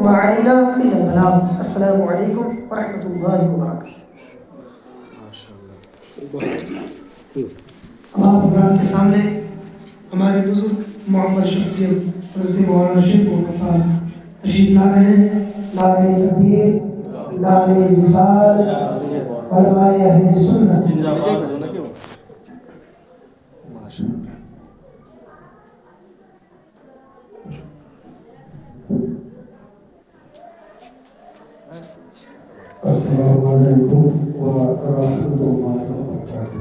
وما علينا إلا البلاغ. السلام عليكم ورحمة الله وبركاته. اب آپ حضرات کے سامنے ہمارے بزرگ معمر شخصیت حضرت مولانا شیخ محمد صاحب تشریف لا رہے ہیں. نعرہ تکبیر، نعرہ وصال، علماء اہل سنت. السلام علیکم ورحمۃ اللہ وبرکاتہ.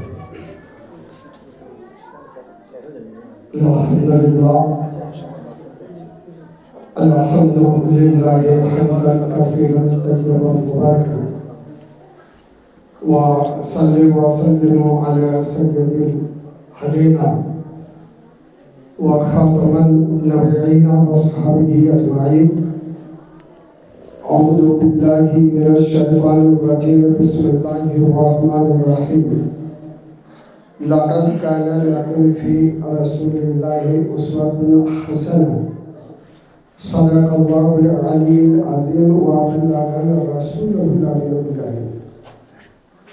الحمد للہ حمدا کثیرا طیبا مبارکا وصلی وسلم علی سید الہدینا وخاتم النبیین واصحابہ اجمعین. اعوذ باللہ من الشیطان الرجیم. بسم اللہ الرحمن الرحیم. لقد کان لکم فی رسول اللہ اسوۃ حسنہ. صدق اللہ العلی العظیم وبلغنا الرسول النبی الکریم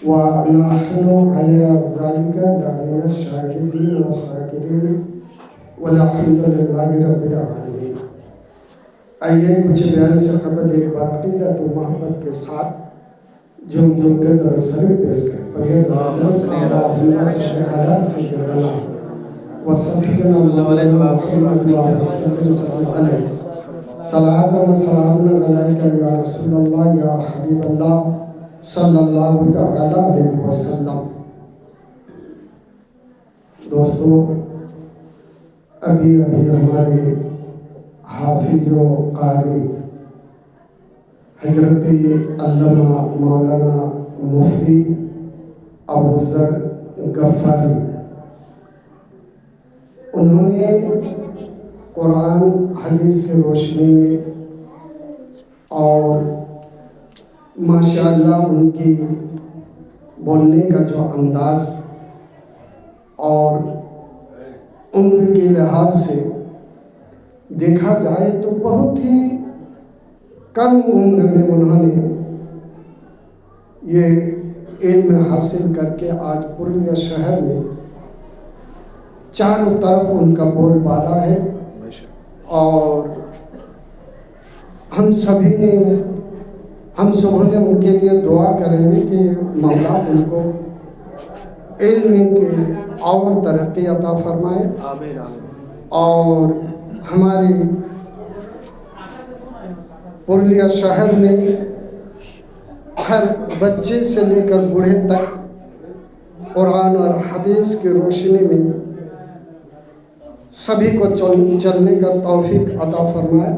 ونحن علی ذلک لمن الشاہدین والشاکرین والحمد للہ رب العالمین. آئیے کچھ بیان سے قبل ایک بار عقیدت و محبت کے ساتھ جم کے درود شریف پیش کریں. پڑھیے اللہم صلی علی سیدنا وصفینا محمد علیہ صلاۃ و سلام علیک یا رسول اللہ یا حبیب اللہ صلی اللہ تعالی علیہ وسلم. دوستو، ابھی ہمارے حافظ و قاری حضرت علامہ مولانا مفتی ابوذر غفاری، انہوں نے قرآن حدیث کی روشنی میں اور ماشاءاللہ ان کی بولنے کا جو انداز اور عمر کے لحاظ سے دیکھا جائے تو بہت ہی کم عمر میں انہوں نے یہ علم حاصل کر کے آج پورنیہ شہر میں چاروں طرف ان کا بول بالا ہے. اور ہم سبوں نے ان کے لیے دعا کریں گے کہ مولا ان کو علم کے اور ترقی عطا فرمائے. اور ہماری پورنیہ شہر میں ہر بچے سے لے کر بوڑھے تک قرآن اور حدیث کی روشنی میں سبھی کو چلنے کا توفیق عطا فرمائے.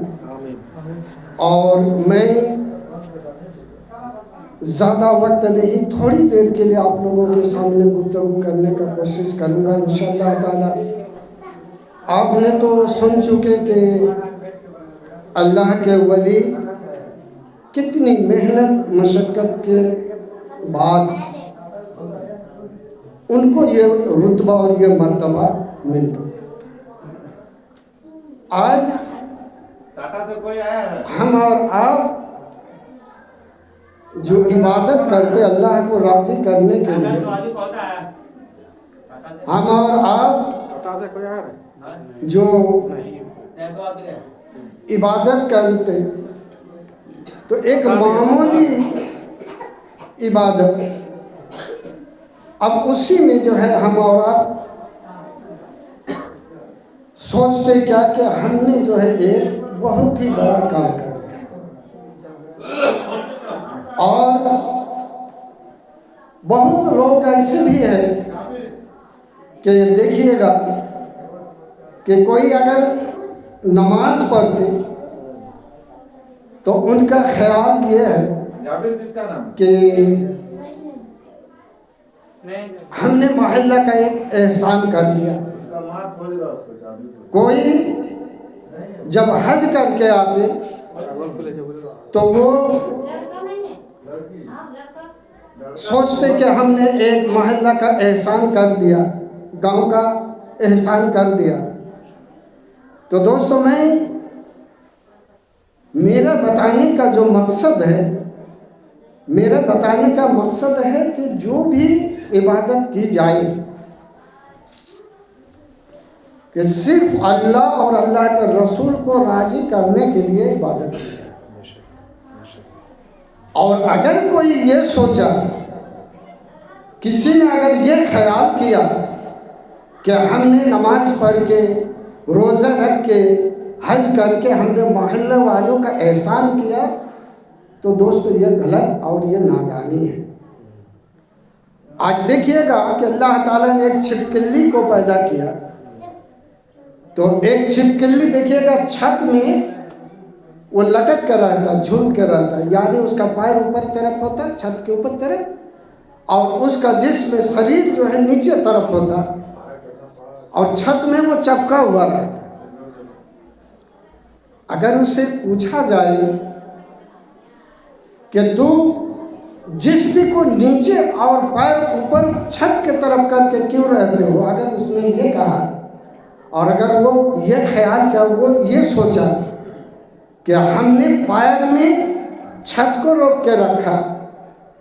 اور میں زیادہ وقت نہیں، تھوڑی دیر کے لیے آپ لوگوں کے سامنے گفتگو کرنے کا کوشش کروں گا انشاءاللہ تعالی. آپ نے تو سن چکے کہ اللہ کے ولی کتنی محنت مشقت کے بعد ان کو یہ رتبہ اور یہ مرتبہ ملتا. آج ہم اور آپ جو عبادت کرتے اللہ کو راضی کرنے کے لیے، ہم اور آپ جو عبادت کرتے تو ایک معمولی عبادت، اب اسی میں جو ہے ہم اور آپ سوچتے کیا کہ ہم نے جو ہے ایک بہت ہی بڑا کام کر دیا. اور بہت لوگ ایسے بھی ہیں کہ دیکھیے گا کہ کوئی اگر نماز پڑھتے تو ان کا خیال یہ ہے کہ ہم نے محلہ کا ایک احسان کر دیا. کوئی جب حج کر کے آتے تو وہ سوچتے کہ ہم نے ایک محلہ کا احسان کر دیا، گاؤں کا احسان کر دیا. تو دوستو، میں میرا بتانے کا جو مقصد ہے، میرا بتانے کا مقصد ہے کہ جو بھی عبادت کی جائے کہ صرف اللہ اور اللہ کے رسول کو راضی کرنے کے لیے عبادت کی جائے۔ اور اگر کوئی یہ سوچا، کسی نے اگر یہ خیال کیا کہ ہم نے نماز پڑھ کے، روزہ رکھ کے، حج کر کے ہم نے محلے والوں کا احسان کیا، تو دوستو یہ غلط اور یہ نادانی ہے۔ آج دیکھیے گا کہ اللہ تعالیٰ نے ایک چھپکلی کو پیدا کیا، تو ایک چھپکلی دیکھیے گا چھت میں وہ لٹک کر رہتا، جھول کے رہتا، یعنی اس کا پیر اوپر طرف ہوتا، چھت کے اوپر طرف، اور اس کا جسم شریر جو ہے نیچے طرف ہوتا، اور چھت میں وہ چپکا ہوا رہتا۔ اگر اس سے پوچھا جائے کہ تو جسم کو نیچے اور پیر اوپر چھت کے طرف کر کے کیوں رہتے ہو، اگر اس نے یہ کہا اور اگر وہ یہ خیال کیا، وہ یہ سوچا کہ ہم نے پیر میں چھت کو روک کے رکھا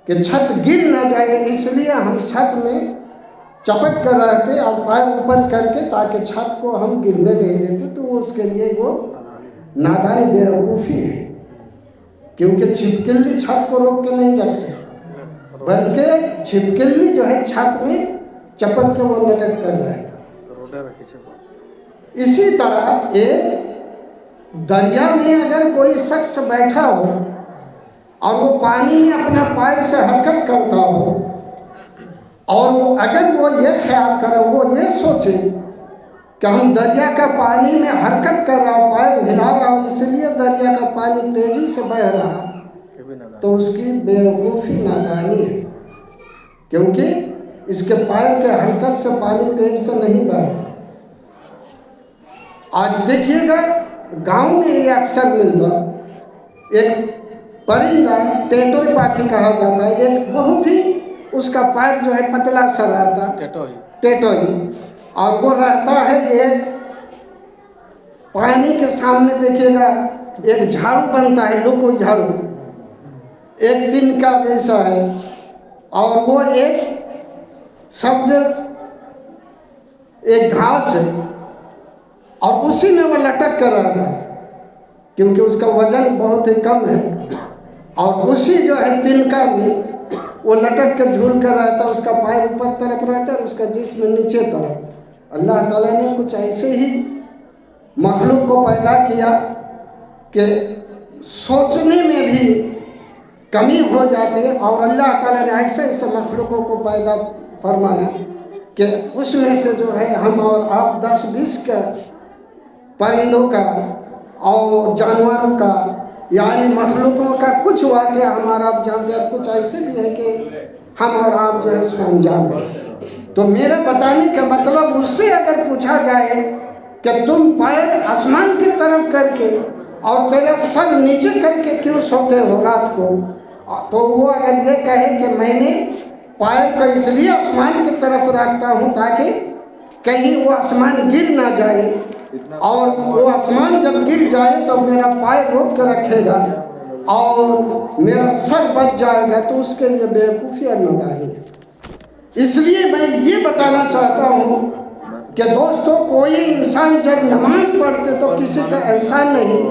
کہ چھت گر نہ جائے، اس لیے ہم چھت میں چپک کر رہتے اور پیر اوپر کر کے تاکہ چھت کو ہم گرنے نہیں دیتے، تو اس کے لیے وہ نادانی بیوقوفی ہے، کیونکہ چھپکلی چھت کو روک کے نہیں رکھ سکتا، بلکہ چھپکلی جو ہے چھت میں چپک کے وہ لٹک کر رہتا۔ اسی طرح ایک دریا میں اگر کوئی شخص بیٹھا ہو اور وہ پانی میں اپنا پیر سے حرکت کرتا ہو، اور اگر وہ یہ خیال کرے، وہ یہ سوچے کہ ہم دریا کا پانی میں حرکت کر رہا ہوں، پیر ہلا رہا ہوں، اس لیے دریا کا پانی تیزی سے بہہ رہا، تو اس کی بیوقوفی نادانی ہے، کیونکہ اس کے پیر کے حرکت سے پانی تیز سے نہیں بہتا۔ آج دیکھیے گا گاؤں میں یہ اکثر ملتا، ایک پرندہ ٹیٹوئی پاکھی کہا جاتا ہے، ایک بہت ہی اس کا پیر جو ہے پتلا سا رہتا، ٹیٹوئی، اور وہ رہتا ہے ایک پانی کے سامنے دیکھیے گا ایک جھاڑو بنتا ہے، لوکو جھاڑو، ایک دن کا جیسا ہے، اور وہ ایک سبز ایک گھاس ہے، اور اسی میں وہ لٹک کر رہتا ہے، کیونکہ اس کا وزن بہت ہی کم ہے، اور اسی جو ہے تنکا میں وہ لٹک کے جھول کر رہتا، اس کا پیر اوپر طرف رہتا اور اس کا جسم نیچے طرف۔ اللہ تعالیٰ نے کچھ ایسے ہی مخلوق کو پیدا کیا کہ سوچنے میں بھی کمی ہو جاتی ہے، اور اللہ تعالیٰ نے ایسے ایسے مخلوقوں کو پیدا فرمایا کہ اس میں سے جو ہے ہم اور آپ 10-20 کا پرندوں کا اور جانوروں کا، یعنی مخلوقوں کا کچھ واقعہ ہمارا آپ جانتے ہیں، اور کچھ ایسے بھی ہے کہ ہم اور آپ جو ہے اس میں انجام ہیں۔ تو میرا بتانے کا مطلب اس سے اگر پوچھا جائے کہ تم پیر آسمان کی طرف کر کے اور تیرا سر نیچے کر کے کیوں سوتے ہو رات کو، تو وہ اگر یہ کہے کہ میں نے پیر کو اس لیے آسمان کی طرف رکھتا ہوں تاکہ کہیں وہ آسمان گر نہ جائے، اور وہ آسمان جب گر جائے تو میرا پیر روک کے رکھے گا اور میرا سر بچ جائے گا، تو اس کے لیے بیوقوفی اور نادانی ہے۔ اس لیے میں یہ بتانا چاہتا ہوں کہ دوستو، کوئی انسان جب نماز پڑھتے تو کسی کا احسان نہیں،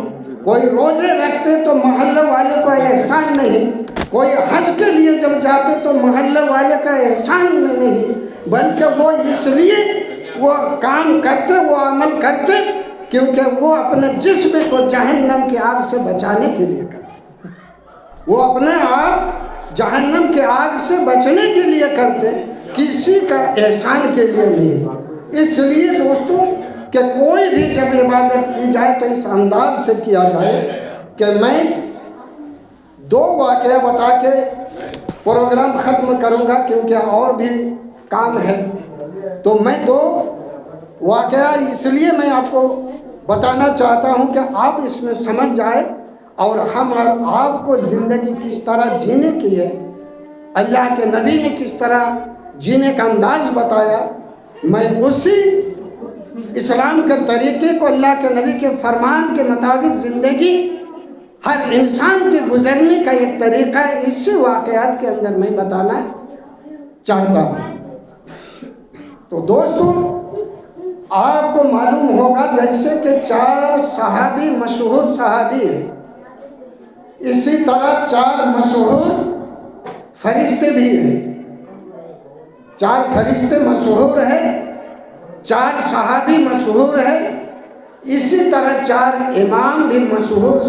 کوئی روزے رکھتے تو محلے والے کا احسان نہیں، کوئی حج کے لیے جب جاتے تو محلے والے کا احسان نہیں، بلکہ وہ اس لیے وہ کام کرتے، وہ عمل کرتے کیونکہ وہ اپنے جسم کو جہنم کی آگ سے بچانے کے لیے کرتے، وہ اپنے آپ جہنم کی آگ سے بچنے کے لیے کرتے، کسی کا احسان کے لیے نہیں۔ اس لیے دوستوں کہ کوئی بھی جب عبادت کی جائے تو اس انداز سے کیا جائے کہ میں 2 واقعہ بتا کے پروگرام ختم کروں گا، کیونکہ اور بھی کام ہے، تو میں 2 واقعہ اس لیے میں آپ کو بتانا چاہتا ہوں کہ آپ اس میں سمجھ جائے، اور ہم اور آپ کو زندگی کس طرح جینے کی ہے، اللہ کے نبی نے کس طرح جینے کا انداز بتایا، میں اسی اسلام کے طریقے کو، اللہ کے نبی کے فرمان کے مطابق زندگی ہر انسان کے گزرنے کا ایک طریقہ ہے، اسی واقعات کے اندر میں بتانا چاہتا ہوں۔ تو دوستو، آپ کو معلوم ہوگا جیسے کہ 4 صحابی مشہور صحابی ہیں، اسی طرح 4 مشہور فرشتے بھی ہیں۔ 4 فرشتے مشہور ہیں، 4 صحابی مشہور ہیں، اسی طرح 4 امام بھی مشہور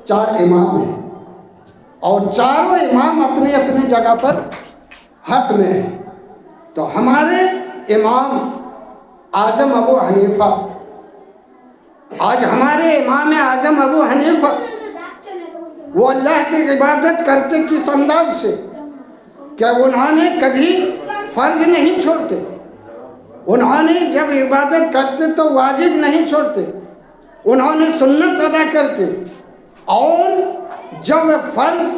4 امام ہیں، اور چاروں امام اپنی اپنی جگہ پر حق میں ہیں۔ تو ہمارے امام اعظم ابو حنیفہ، آج ہمارے امام اعظم ابو حنیفہ وہ اللہ کی عبادت کرتے کس انداز سے کہ انہوں نے کبھی فرض نہیں چھوڑتے، انہوں نے جب عبادت کرتے تو واجب نہیں چھوڑتے، انہوں نے سنت ادا کرتے، اور جب فرض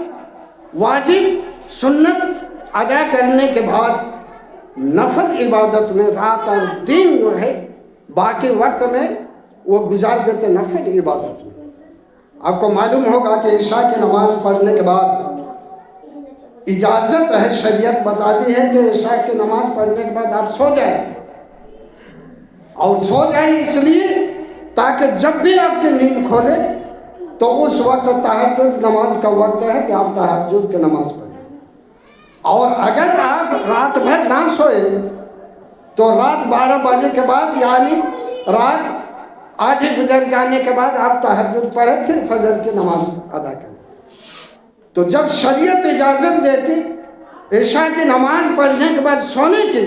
واجب سنت ادا کرنے کے بعد نفل عبادت میں رات اور دن جو ہے باقی وقت میں وہ گزار دیتے نفل عبادت میں۔ آپ کو معلوم ہوگا کہ عشاء کی نماز پڑھنے کے بعد اجازت ہے، شریعت بتاتی ہے کہ عشاء کی نماز پڑھنے کے بعد آپ سو جائیں، اور سو جائیں اس لیے تاکہ جب بھی آپ کی نیند کھولے تو اس وقت تہجد نماز کا وقت ہے کہ آپ تہجد کی نماز پڑھیں۔ اور اگر آپ رات بھر نہ سوئے تو رات 12 بجے کے بعد، یعنی رات آدھی گزر جانے کے بعد آپ تہجد پڑھیں، پھر فجر کی نماز ادا کریں۔ تو جب شریعت اجازت دیتی عشاء کی نماز پڑھنے کے بعد سونے کی،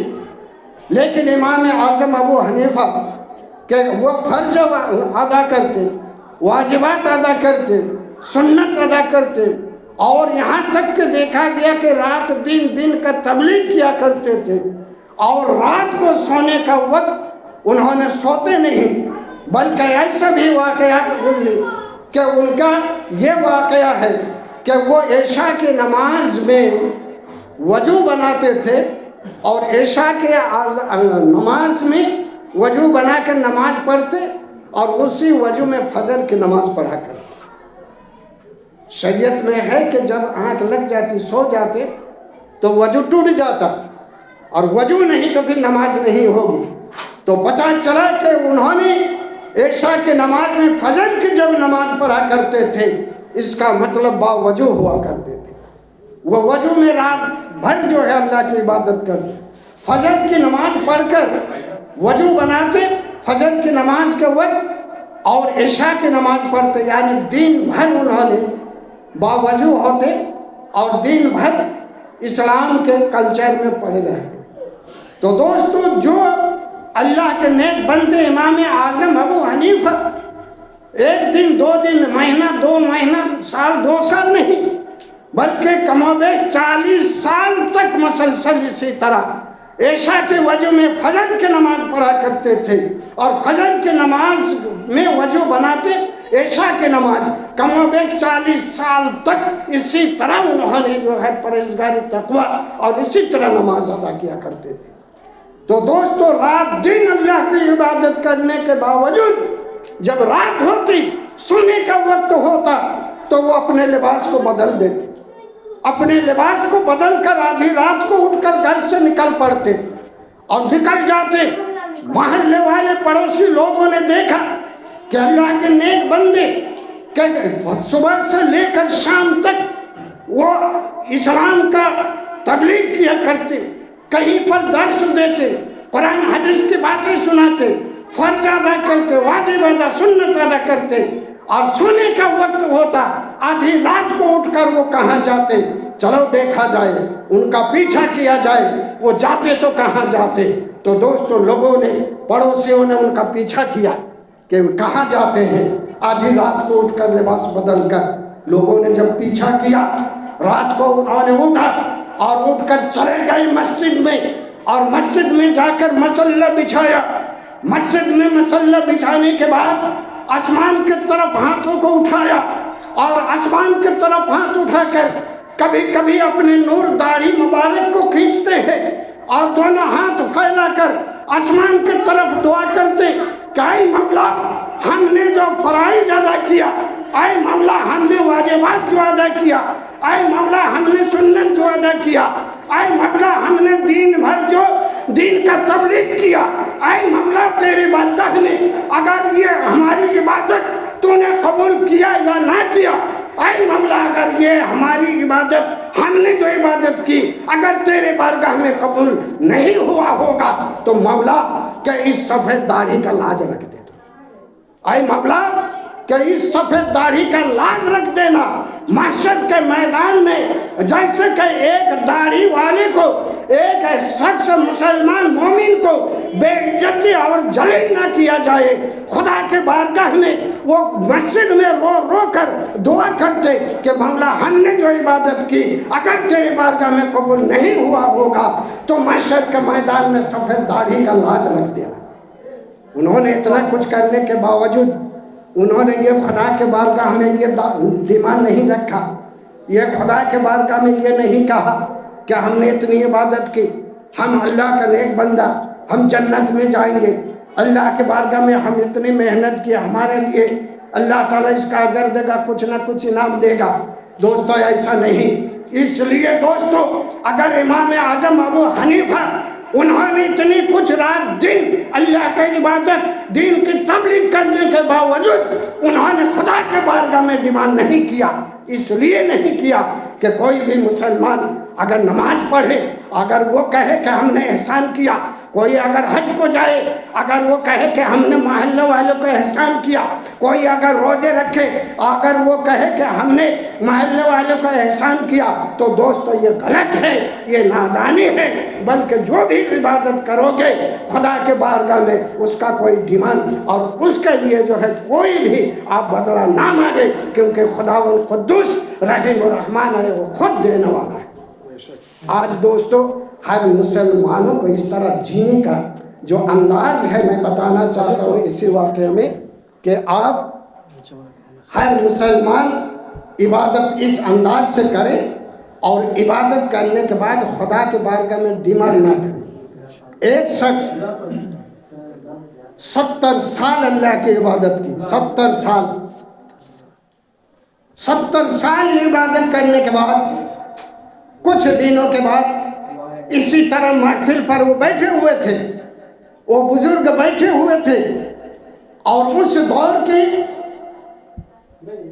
لیکن امام اعظم ابو حنیفہ کہ وہ فرض ادا کرتے، واجبات ادا کرتے، سنت ادا کرتے، اور یہاں تک کہ دیکھا گیا کہ رات دن کا تبلیغ کیا کرتے تھے، اور رات کو سونے کا وقت انہوں نے سوتے نہیں، بلکہ ایسا بھی واقعات گزرے کہ ان کا یہ واقعہ ہے کہ وہ عشاء کی نماز میں وضو بناتے تھے، اور عشاء کے نماز میں وضو بنا کر نماز پڑھتے، اور اسی وضو میں فجر کی نماز پڑھا کرتے۔ شریعت میں ہے کہ جب آنکھ لگ جاتی سو جاتے تو وضو ٹوٹ جاتا، اور وضو نہیں تو پھر نماز نہیں ہوگی۔ تو پتہ چلا کہ انہوں نے عشاء کی نماز میں فجر کی جب نماز پڑھا کرتے تھے، اس کا مطلب باوضو ہوا کرتے تھے، وہ وضو میں رات بھر جو ہے اللہ کی عبادت کرتے، فجر کی نماز پڑھ کر وضو بناتے فجر کی نماز کے وقت، اور عشاء کی نماز پڑھتے، یعنی دن بھر انہوں نے باوضو ہوتے اور دن بھر اسلام کے کلچر میں پڑے رہتے۔ تو دوستو، جو اللہ کے نیک بندے امام اعظم ابو حنیفہ ایک دن 2 دن، مہینہ 2 مہینہ، سال 2 سال نہیں، بلکہ کم و بیش 40 سال تک مسلسل اسی طرح عشاء کے وضو میں فجر کی نماز پڑھا کرتے تھے، اور فجر کی نماز میں وضو بناتے، عشاء کی نماز کم و بیش 40 سال تک اسی طرح انہوں نے جو ہے پرہیزگاری تقویٰ اور اسی طرح نماز ادا کیا کرتے تھے۔ تو دوستو، رات دن اللہ کی عبادت کرنے کے باوجود جب رات ہوتی، سونے کا وقت ہوتا، تو وہ اپنے لباس کو بدل دیتے، اپنے لباس کو بدل کر آدھی رات کو اٹھ کر گھر سے نکل پڑتے اور نکل جاتے۔ محلے والے پڑوسی لوگوں نے دیکھا کہ اللہ کے نیک بندے کہ صبح سے لے کر شام تک وہ اسلام کا تبلیغ کیا کرتے، کہیں پر درس دیتے، قرآن حدیث کی باتیں سناتے، فرض ادا کرتے، واجب ادا، سنت ادا کرتے، اور سونے کا وقت ہوتا، آدھی رات کو اٹھ کر وہ کہاں جاتے؟ چلو دیکھا جائے، ان کا پیچھا کیا جائے، وہ جاتے تو کہاں جاتے؟ تو دوستو، لوگوں نے، پڑوسیوں نے ان کا پیچھا کیا کہ کہاں جاتے ہیں، آدھی رات کو اٹھ کر لباس بدل کر۔ لوگوں نے جب پیچھا کیا، رات کو انہوں نے اٹھا اور اٹھ کر چلے گئے مسجد میں، اور مسجد میں جا کر مصلی بچھایا۔ مسجد میں مصلی بچھانے کے بعد آسمان کی طرف ہاتھوں کو اٹھایا، اور آسمان کی طرف ہاتھ اٹھا کر کبھی کبھی اپنے نور داڑھی مبارک کو کھینچتے ہیں، اور دونوں ہاتھ پھیلا کر آسمان کی طرف دعا کرتے کہ اے مولا، ہم نے جو فرائض ادا کیا اے مولا ہم نے واجبات جو ادا کیا، اے مولا ہم نے سنت جو ادا کیا، اے مولا ہم نے دین بھر جو دین کا تبلیغ کیا، اے مولا تیری بارگاہ میں اگر یہ ہماری عبادت تو نے قبول کیا یا نہ کیا، اے مولا اگر یہ ہماری عبادت ہم نے جو عبادت کی اگر تیرے بارگاہ میں قبول نہیں ہوا ہوگا تو مولا کہ اس سفید داڑھی کا لاج رکھ دے تو، اے مولا کہ اس سفید داڑھی کا لاج رکھ دینا محشر کے میدان میں، جیسے کہ ایک داڑھی والے کو ایک شخص مسلمان مومن کو بے عزتی اور جلیل نہ کیا جائے، خدا کے بارگاہ میں وہ مسجد میں رو رو کر دعا کرتے کہ مولا ہم نے جو عبادت کی اگر تیرے بارگاہ میں قبول نہیں ہوا ہوگا تو محشر کے میدان میں سفید داڑھی کا لاج رکھ دینا۔ انہوں نے اتنا کچھ کرنے کے باوجود انہوں نے یہ خدا کے بارگاہ میں یہ ڈیمانڈ نہیں رکھا، یہ خدا کے بارگاہ میں یہ نہیں کہا کہ ہم نے اتنی عبادت کی، ہم اللہ کا نیک بندہ، ہم جنت میں جائیں گے، اللہ کے بارگاہ میں ہم اتنی محنت کی، ہمارے لیے اللہ تعالیٰ اس کا اجر دے گا، کچھ نہ کچھ انعام دے گا۔ دوستو ایسا نہیں، اس لیے دوستو اگر امام اعظم ابو حنیفہ انہوں نے اتنی کچھ رات دن اللہ کی عبادت دین کی تبلیغ کرنے کے باوجود انہوں نے خدا کے بارگاہ میں ڈیمانڈ نہیں کیا، اس لیے نہیں کیا کہ کوئی بھی مسلمان اگر نماز پڑھے، اگر وہ کہے کہ ہم نے احسان کیا، کوئی اگر حج کو جائے اگر وہ کہے کہ ہم نے محلے والوں کو احسان کیا، کوئی اگر روزے رکھے اگر وہ کہے کہ ہم نے محلے والوں کو احسان کیا، تو دوستو یہ غلط ہے، یہ نادانی ہے، بلکہ جو بھی عبادت کرو گے خدا کے بارگاہ میں اس کا کوئی ڈیمانڈ اور اس کے لیے جو ہے کوئی بھی آپ بدلہ نہ مانگے، کیونکہ خداوند قدوس رحیم و رحمان ہے، وہ خود دینے والا ہے۔ آج دوستو ہر مسلمانوں کو اس طرح جینے کا جو انداز ہے میں بتانا چاہتا ہوں اسی واقعے میں کہ آپ ہر مسلمان عبادت اس انداز سے کرے اور عبادت کرنے کے بعد خدا کے بارگاہ میں ڈیمانڈ نہ کرے۔ ایک شخص 70 سال اللہ کی عبادت کی، 70 سال عبادت کرنے کے بعد کچھ دنوں کے بعد اسی طرح محفل پر وہ بیٹھے ہوئے تھے، وہ بزرگ بیٹھے ہوئے تھے اور اس دور کے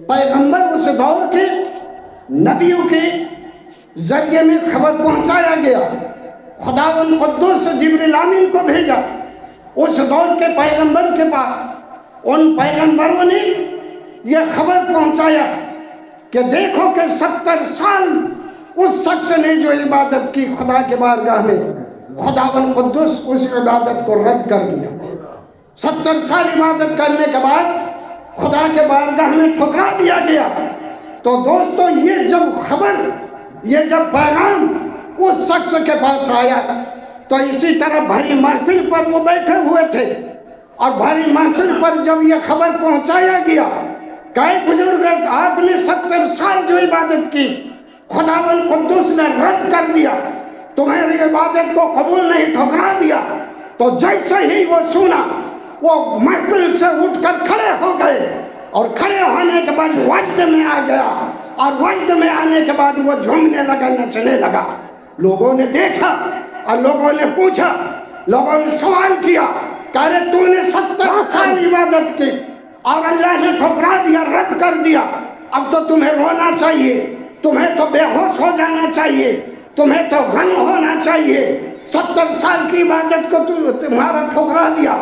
پیغمبر، اس دور کے نبیوں کے ذریعے میں خبر پہنچایا گیا، خداوند قدوس جبریل امین کو بھیجا اس دور کے پیغمبر کے پاس۔ ان پیغمبروں نے یہ خبر پہنچایا کہ دیکھو کہ 70 سال اس شخص نے جو عبادت کی خدا کے بارگاہ میں، خداوند قدوس اس عبادت کو رد کر دیا۔ 70 سال عبادت کرنے کے بعد خدا کے بارگاہ میں ٹھکرا دیا گیا۔ تو دوستو یہ جب خبر، یہ جب پیغام اس شخص کے پاس آیا تو اسی طرح بھری محفل پر وہ بیٹھے ہوئے تھے اور بھری محفل پر جب یہ خبر پہنچایا گیا کہ اے بزرگ آپ نے 70 سال جو عبادت کی خداوند قدوس نے رد کر دیا، تمہاری عبادت کو قبول نہیں، ٹھکرا دیا، تو جیسے ہی وہ سنا وہ محفل سے اٹھ کر کھڑے ہو گئے اور کھڑے ہونے کے بعد وجد میں آ گیا اور وجد میں آنے کے بعد وہ جھومنے لگا، نچنے لگا۔ لوگوں نے دیکھا اور لوگوں نے پوچھا، لوگوں نے سوال کیا کہ ارے تو نے 70 سال عبادت کی اور اللہ نے ٹھکرا دیا، رد کر دیا، اب تو تمہیں رونا چاہیے، تمہیں تو بے ہوش ہو جانا چاہیے، تمہیں تو غم ہونا چاہیے، 70 سال کی عبادت کو تمہارا ٹھکرا دیا۔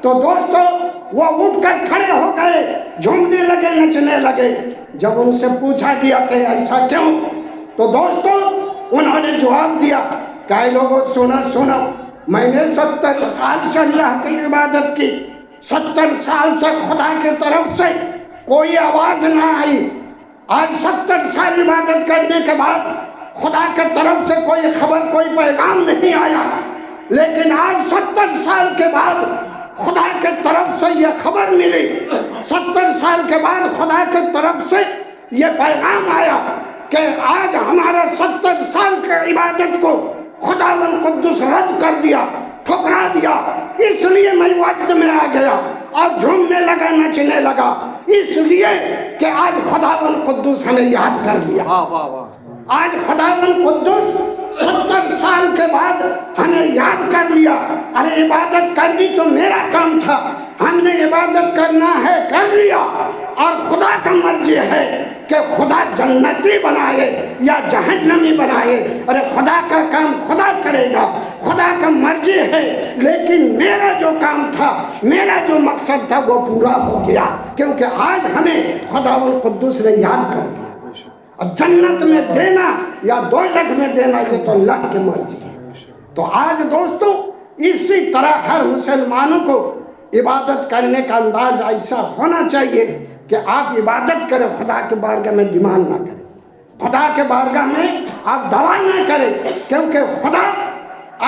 تو دوستو وہ اٹھ کر کھڑے ہو گئے، جھومنے لگے، نچنے لگے۔ جب ان سے پوچھا گیا کہ ایسا کیوں، تو دوستو انہوں نے جواب دیا کہ اے لوگوں سنو، میں نے 70 سال سے اللہ کی عبادت کی، 70 سال تک خدا کی طرف سے کوئی آواز نہ آئی، آج 70 سال عبادت کرنے کے بعد خدا کے طرف سے کوئی خبر، کوئی پیغام نہیں آیا، لیکن آج 70 سال کے بعد خدا کے طرف سے یہ خبر ملی، 70 سال کے بعد خدا کے طرف سے یہ پیغام آیا کہ آج ہمارا 70 سال کی عبادت کو خداوند قدوس رد کر دیا، ٹھکرا دیا، اس لیے میں وجد میں آ گیا اور جھومنے لگا، نچنے لگا۔ اس لیے کہ آج خداوند قدوس ہمیں یاد کر لیا. آج خداوند قدوس 70 سال کے بعد ہمیں یاد کر لیا. ارے عبادت کرنی تو میرا کام تھا، ہم نے عبادت کرنا ہے کر لیا، اور خدا کا مرضی ہے کہ خدا جنتی بنائے یا جہنمی بنائے. ارے خدا کا کام خدا کرے گا، خدا کا مرضی ہے. لیکن میرا جو کام تھا، میرا جو مقصد تھا وہ پورا ہو گیا، کیونکہ آج ہمیں خداوند قدوس نے یاد کر لیا. اور جنت میں دینا یا دوزخ میں دینا یہ تو اللہ کی مرضی ہے. تو آج دوستوں اسی طرح ہر مسلمانوں کو عبادت کرنے کا انداز ایسا ہونا چاہیے کہ آپ عبادت کریں، خدا کے بارگاہ میں ڈیمانڈ نہ کریں، خدا کے بارگاہ میں آپ دعا نہ کریں، کیونکہ خدا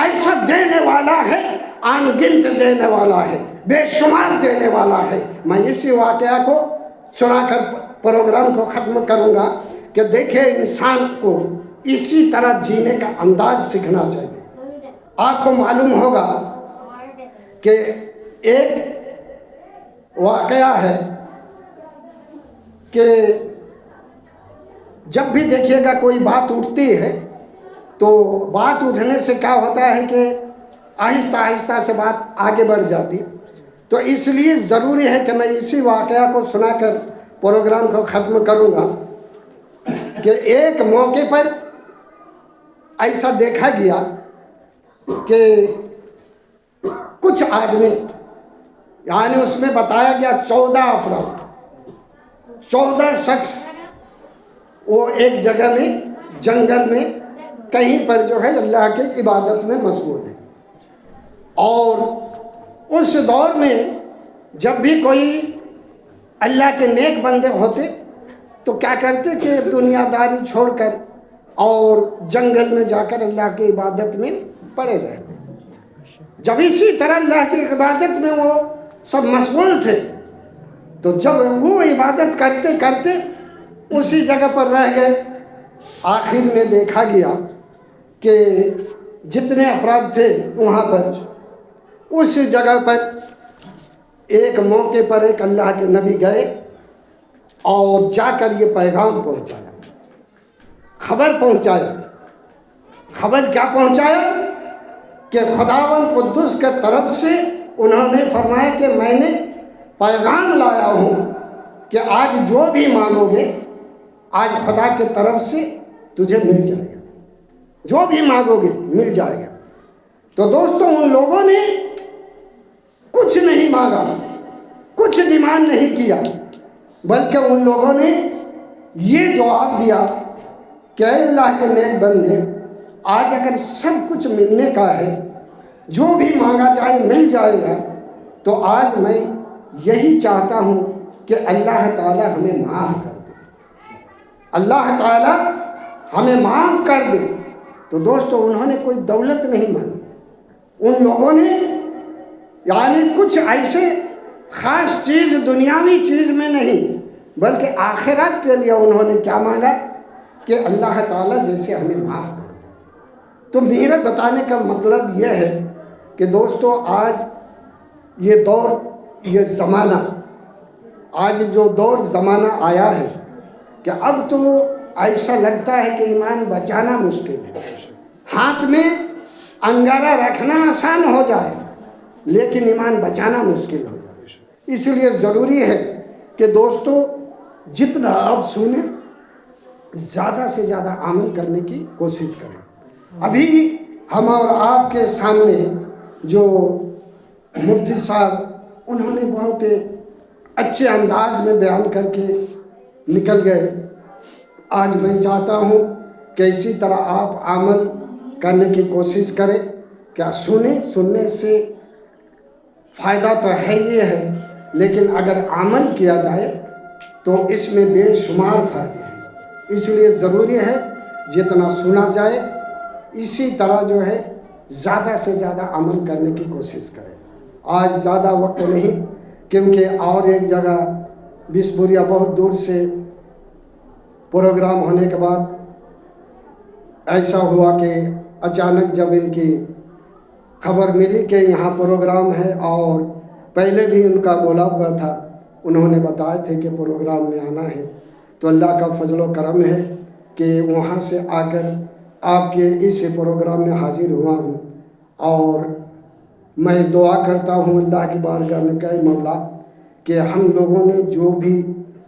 ایسا دینے والا ہے، ان گنت دینے والا ہے، بے شمار دینے والا ہے. میں اسی واقعہ کو سنا کر پروگرام کو ختم کروں گا کہ دیکھیں انسان کو اسی طرح جینے کا انداز سیکھنا چاہیے. آپ کو معلوم ہوگا کہ ایک واقعہ ہے کہ جب بھی دیکھیے گا کوئی بات اٹھتی ہے تو بات اٹھنے سے کیا ہوتا ہے کہ آہستہ آہستہ سے بات آگے بڑھ جاتی. تو اس لیے ضروری ہے کہ میں اسی واقعہ کو سنا کر پروگرام کو ختم کروں گا کہ ایک موقع پر ایسا دیکھا گیا کہ کچھ آدمی، یعنی اس میں بتایا گیا 14 افراد، 14 شخص وہ ایک جگہ میں جنگل میں کہیں پر جو ہے اللہ کی عبادت میں مشغول ہے. اور اس دور میں جب بھی کوئی اللہ کے نیک بندے ہوتے تو کیا کرتے کہ دنیا داری چھوڑ کر اور جنگل میں جا کر اللہ کی عبادت میں پڑے رہتے. جب اسی طرح اللہ کی عبادت میں وہ سب مشغول تھے تو جب وہ عبادت کرتے کرتے اسی جگہ پر رہ گئے، آخر میں دیکھا گیا کہ جتنے افراد تھے وہاں پر اس جگہ پر ایک موقع پر ایک اللہ کے نبی گئے اور جا کر یہ پیغام پہنچایا، خبر پہنچایا. خبر کیا پہنچایا کہ خداوند قدوس کے طرف سے انہوں نے فرمایا کہ میں نے پیغام لایا ہوں کہ آج جو بھی مانگو گے آج خدا کے طرف سے تجھے مل جائے گا، جو بھی مانگو گے مل جائے گا. تو دوستوں ان لوگوں نے کچھ نہیں مانگا، کچھ ڈیمانڈ نہیں کیا، بلکہ ان لوگوں نے یہ جواب دیا کہ اے اللہ کے نیک بندے، آج اگر سب کچھ ملنے کا ہے، جو بھی مانگا جائے مل جائے گا، تو آج میں یہی چاہتا ہوں کہ اللہ تعالی ہمیں معاف کر دے، اللہ تعالی ہمیں معاف کر دے. تو دوستو انہوں نے کوئی دولت نہیں مانگی، ان لوگوں نے یعنی کچھ ایسے خاص چیز دنیاوی چیز میں نہیں بلکہ آخرت کے لیے انہوں نے کیا مانگا کہ اللہ تعالیٰ جیسے ہمیں معاف کر دے. تو میرا بتانے کا مطلب یہ ہے کہ دوستو آج یہ دور، یہ زمانہ، آج جو دور زمانہ آیا ہے کہ اب تو ایسا لگتا ہے کہ ایمان بچانا مشکل ہے. ہاتھ میں انگارہ رکھنا آسان ہو جائے لیکن ایمان بچانا مشکل ہو جائے. اس لیے ضروری ہے کہ دوستو جتنا آپ سنیں زیادہ سے زیادہ عمل کرنے کی کوشش کریں. ابھی ہم اور آپ کے سامنے جو مفتی صاحب انہوں نے بہت اچھے انداز میں بیان کر کے نکل گئے. آج میں چاہتا ہوں کہ اسی طرح آپ عمل کرنے کی کوشش کریں. کیا سننے سے فائدہ تو ہے یہ ہے، لیکن اگر عمل کیا جائے تو اس میں بے شمار فائدے ہیں. اس لیے ضروری ہے جتنا سنا جائے اسی طرح جو ہے زیادہ سے زیادہ عمل کرنے کی کوشش کریں. آج زیادہ وقت نہیں کیونکہ اور ایک جگہ بسپوریا بہت دور سے پروگرام ہونے کے بعد ایسا ہوا کہ اچانک جب ان کی خبر ملی کہ یہاں پروگرام ہے اور پہلے بھی ان کا بولا ہوا تھا انہوں نے بتائے تھے کہ پروگرام میں آنا ہے، تو اللہ کا فضل و کرم ہے کہ وہاں سے آ کر آپ کے اس پروگرام میں حاضر ہوا ہوں، اور میں دعا کرتا ہوں اللہ کی بارگاہ میں کہ مولا کہ ہم لوگوں نے جو بھی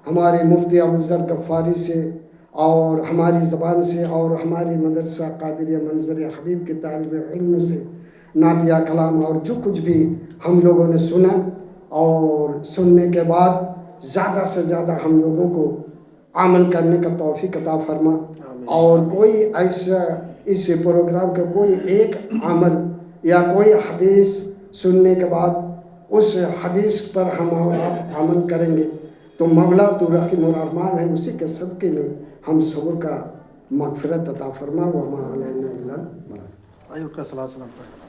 ہمارے مفتی ابوذر غفاری سے اور ہماری زبان سے اور ہمارے مدرسہ قادریہ منظر حبیب کے طالب علم سے نعتیہ کلام اور جو کچھ بھی ہم لوگوں نے سنا، اور سننے کے بعد زیادہ سے زیادہ ہم لوگوں کو عمل کرنے کا توفیق عطا فرما، اور کوئی ایسا اس پروگرام کا کوئی ایک عمل یا کوئی حدیث سننے کے بعد اس حدیث پر ہم اور آپ عمل کریں گے تو مولا تو رحیم الرحمن ہے، اسی کے صدقے میں ہم سب کا مغفرت عطا فرما، وما علینا الا البلاغ۔ آئیے کا صلاۃ سلام پڑھ۔